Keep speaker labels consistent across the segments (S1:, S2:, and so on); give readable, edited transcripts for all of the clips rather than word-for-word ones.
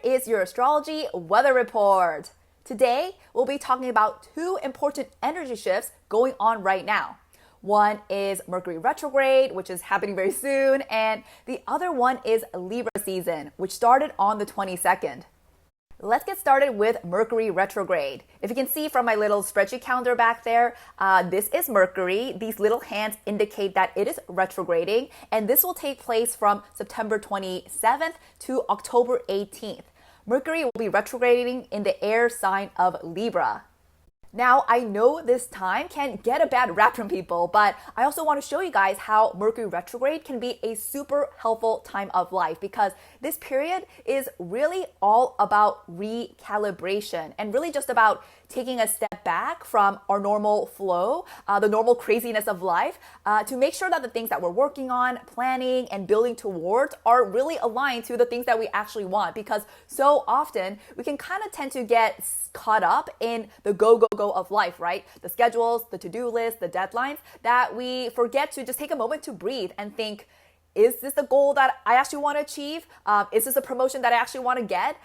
S1: here is your astrology weather report. Today, we'll be talking about two important energy shifts going on right now. One is Mercury Retrograde, which is happening very soon, and the other one is Libra season, which started on the 22nd. Let's get started with Mercury Retrograde. If you can see from my little spreadsheet calendar back there, this is Mercury. These little hands indicate that it is retrograding, and this will take place from September 27th to October 18th. Mercury will be retrograding in the air sign of Libra. Now, I know this time can get a bad rap from people, but I also want to show you guys how Mercury retrograde can be a super helpful time of life because this period is really all about recalibration and really just about taking a step back from our normal flow, the normal craziness of life, to make sure that the things that we're working on, planning, and building towards are really aligned to the things that we actually want. Because so often we can kind of tend to get caught up in the go of life, right? The schedules, the to-do list, the deadlines, that we forget to just take a moment to breathe and think, is this the goal that I actually want to achieve? Is this a promotion that I actually want to get?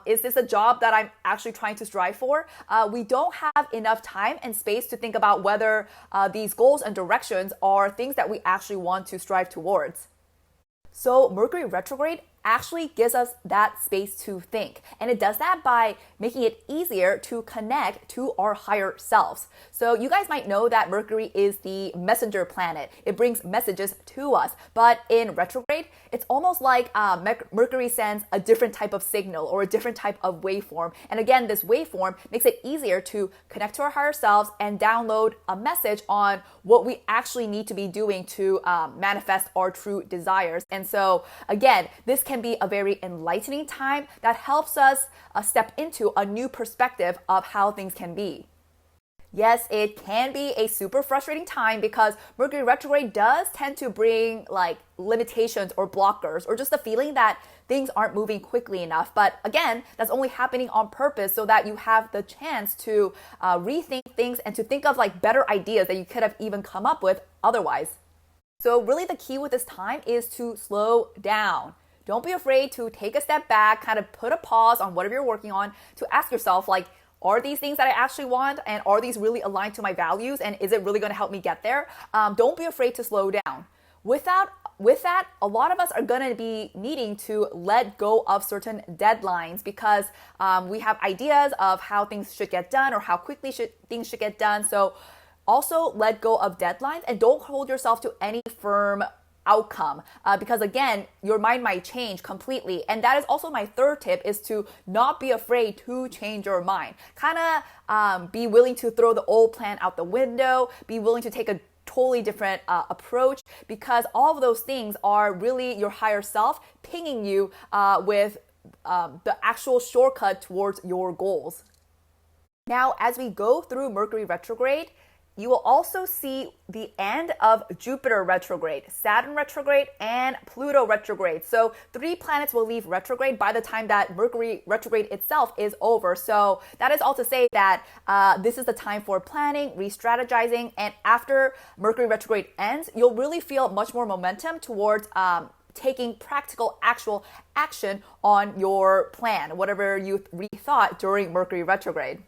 S1: Is this a job that I'm actually trying to strive for? We don't have enough time and space to think about whether these goals and directions are things that we actually want to strive towards. So Mercury retrograde actually gives us that space to think. And it does that by making it easier to connect to our higher selves. So you guys might know that Mercury is the messenger planet. It brings messages to us. But in retrograde, it's almost like Mercury sends a different type of signal or a different type of waveform. And again, this waveform makes it easier to connect to our higher selves and download a message on what we actually need to be doing to manifest our true desires. And so again, this can be a very enlightening time that helps us step into a new perspective of how things can be. Yes, it can be a super frustrating time because Mercury retrograde does tend to bring like limitations or blockers or just the feeling that things aren't moving quickly enough. But again, that's only happening on purpose so that you have the chance to rethink things and to think of like better ideas that you could have even come up with otherwise. So really the key with this time is to slow down. Don't be afraid to take a step back, kind of put a pause on whatever you're working on to ask yourself, like, are these things that I actually want? And are these really aligned to my values? And is it really going to help me get there? Don't be afraid to slow down. With that, a lot of us are going to be needing to let go of certain deadlines because we have ideas of how things should get done or how quickly things should get done. So also let go of deadlines and don't hold yourself to any firm outcome because again, your mind might change completely. And that is also my third tip is to not be afraid to change your mind. Kind of be willing to throw the old plan out the window, be willing to take a totally different approach because all of those things are really your higher self pinging you with the actual shortcut towards your goals. Now, as we go through Mercury retrograde, you will also see the end of Jupiter retrograde, Saturn retrograde, and Pluto retrograde. So 3 planets will leave retrograde by the time that Mercury retrograde itself is over. So that is all to say that this is the time for planning, re-strategizing, and after Mercury retrograde ends, you'll really feel much more momentum towards taking practical, actual action on your plan, whatever you rethought during Mercury retrograde.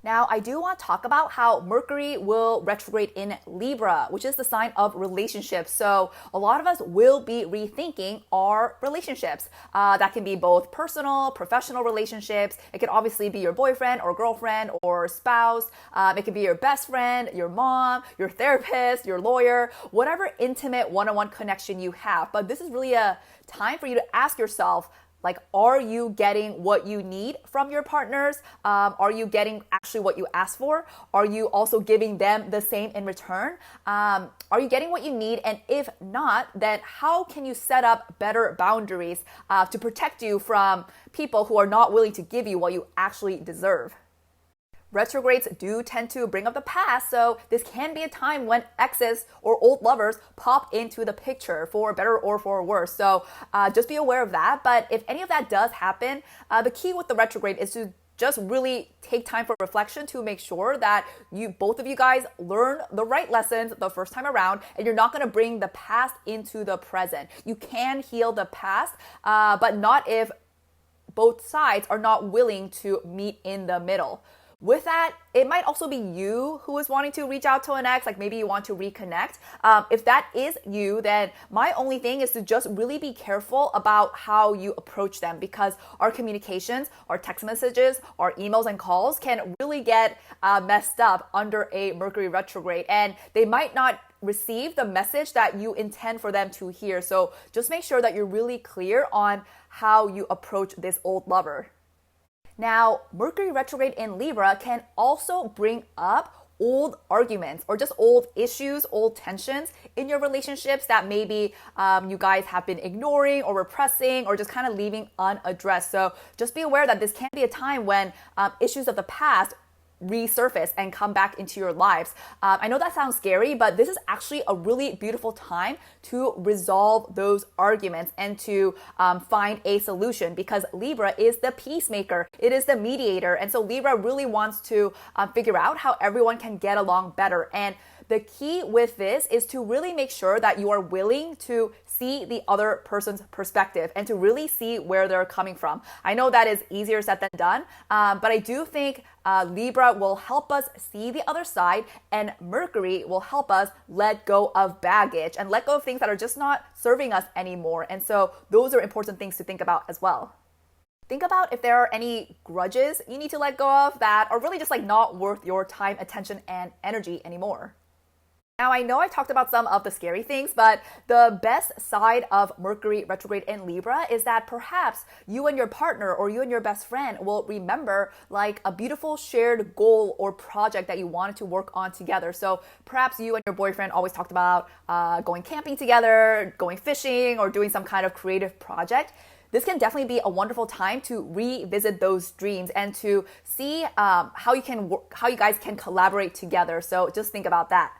S1: Now, I do want to talk about how Mercury will retrograde in Libra, which is the sign of relationships. So a lot of us will be rethinking our relationships. That can be both personal, professional relationships. It can obviously be your boyfriend or girlfriend or spouse. It can be your best friend, your mom, your therapist, your lawyer, whatever intimate one-on-one connection you have. But this is really a time for you to ask yourself, like, are you getting what you need from your partners? Are you getting actually what you asked for? Are you also giving them the same in return? Are you getting what you need? And if not, then how can you set up better boundaries to protect you from people who are not willing to give you what you actually deserve? Retrogrades do tend to bring up the past, so this can be a time when exes or old lovers pop into the picture for better or for worse. So just be aware of that. But if any of that does happen, the key with the retrograde is to just really take time for reflection to make sure that both of you guys learn the right lessons the first time around, and you're not going to bring the past into the present. You can heal the past, but not if both sides are not willing to meet in the middle. With that, it might also be you who is wanting to reach out to an ex, like maybe you want to reconnect. If that is you, then my only thing is to just really be careful about how you approach them, because our communications, our text messages, our emails and calls can really get messed up under a Mercury retrograde, and they might not receive the message that you intend for them to hear. So just make sure that you're really clear on how you approach this old lover. Now, Mercury retrograde in Libra can also bring up old arguments or just old issues, old tensions in your relationships that maybe you guys have been ignoring or repressing or just kind of leaving unaddressed. So just be aware that this can be a time when issues of the past resurface and come back into your lives. I know that sounds scary, but this is actually a really beautiful time to resolve those arguments and to find a solution, because Libra is the peacemaker. It is the mediator. And so Libra really wants to figure out how everyone can get along better. And the key with this is to really make sure that you are willing to see the other person's perspective and to really see where they're coming from. I know that is easier said than done, but I do think Libra will help us see the other side, and Mercury will help us let go of baggage and let go of things that are just not serving us anymore. And so those are important things to think about as well. Think about if there are any grudges you need to let go of that are really just like not worth your time, attention, and energy anymore. Now, I know I talked about some of the scary things, but the best side of Mercury retrograde in Libra is that perhaps you and your partner or you and your best friend will remember like a beautiful shared goal or project that you wanted to work on together. So perhaps you and your boyfriend always talked about going camping together, going fishing, or doing some kind of creative project. This can definitely be a wonderful time to revisit those dreams and to see how you guys can collaborate together. So just think about that.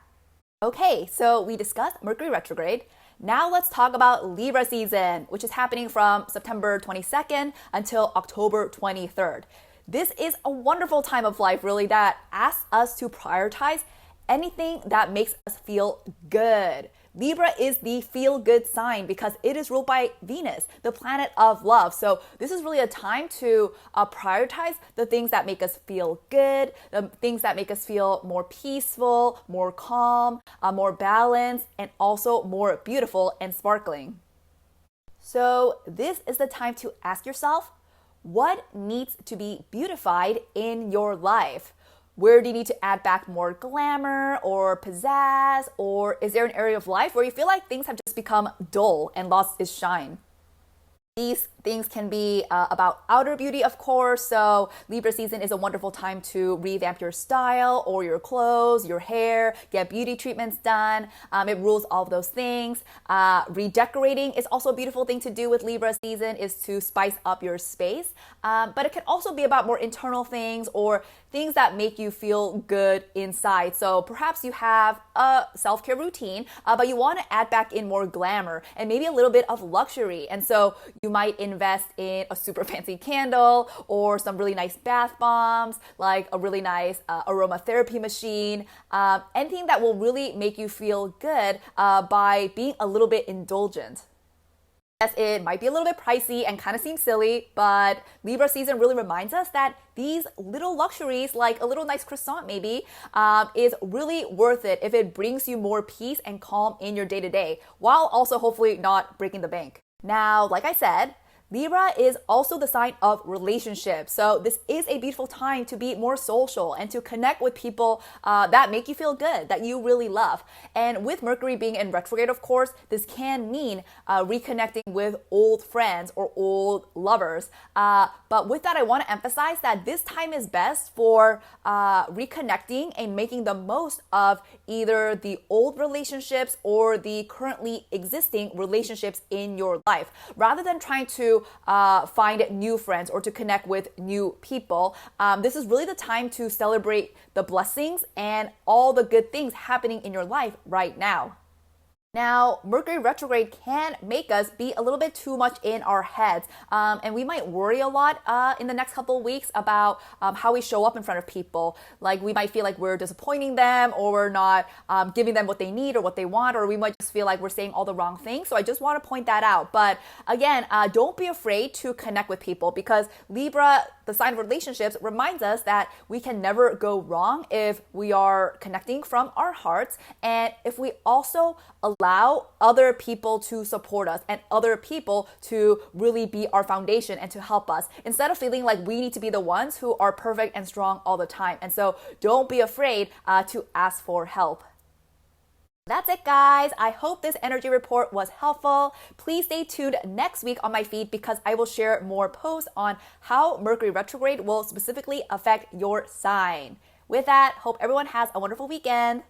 S1: Okay, so we discussed Mercury retrograde. Now let's talk about Libra season, which is happening from September 22nd until October 23rd. This is a wonderful time of life, really, that asks us to prioritize anything that makes us feel good. Libra is the feel-good sign because it is ruled by Venus, the planet of love. So this is really a time to prioritize the things that make us feel good, the things that make us feel more peaceful, more calm, more balanced, and also more beautiful and sparkling. So this is the time to ask yourself, what needs to be beautified in your life? Where do you need to add back more glamour or pizzazz? Or is there an area of life where you feel like things have just become dull and lost its shine? These things can be about outer beauty, of course. So Libra season is a wonderful time to revamp your style or your clothes, your hair, get beauty treatments done. It rules all of those things. Redecorating is also a beautiful thing to do with Libra season, is to spice up your space. But it can also be about more internal things or things that make you feel good inside. So perhaps you have a self-care routine, but you want to add back in more glamour and maybe a little bit of luxury. And so you might invest in a super fancy candle or some really nice bath bombs, like a really nice aromatherapy machine, anything that will really make you feel good by being a little bit indulgent. Yes, it might be a little bit pricey and kind of seem silly, but Libra season really reminds us that these little luxuries, like a little nice croissant maybe, is really worth it if it brings you more peace and calm in your day-to-day, while also hopefully not breaking the bank. Now, like I said, Libra is also the sign of relationships. So this is a beautiful time to be more social and to connect with people that make you feel good, that you really love. And with Mercury being in retrograde, of course, this can mean reconnecting with old friends or old lovers. But with that, I want to emphasize that this time is best for reconnecting and making the most of either the old relationships or the currently existing relationships in your life, rather than trying to find new friends or to connect with new people. This is really the time to celebrate the blessings and all the good things happening in your life right now. Now, Mercury retrograde can make us be a little bit too much in our heads, and we might worry a lot in the next couple of weeks about how we show up in front of people. Like we might feel like we're disappointing them, or we're not giving them what they need or what they want, or we might just feel like we're saying all the wrong things. So I just want to point that out. But again, don't be afraid to connect with people, because Libra, the sign of relationships, reminds us that we can never go wrong if we are connecting from our hearts, and if we also allow other people to support us and other people to really be our foundation and to help us, instead of feeling like we need to be the ones who are perfect and strong all the time. And so don't be afraid to ask for help. That's it, guys. I hope this energy report was helpful. Please stay tuned next week on my feed, because I will share more posts on how Mercury retrograde will specifically affect your sign. With that, hope everyone has a wonderful weekend.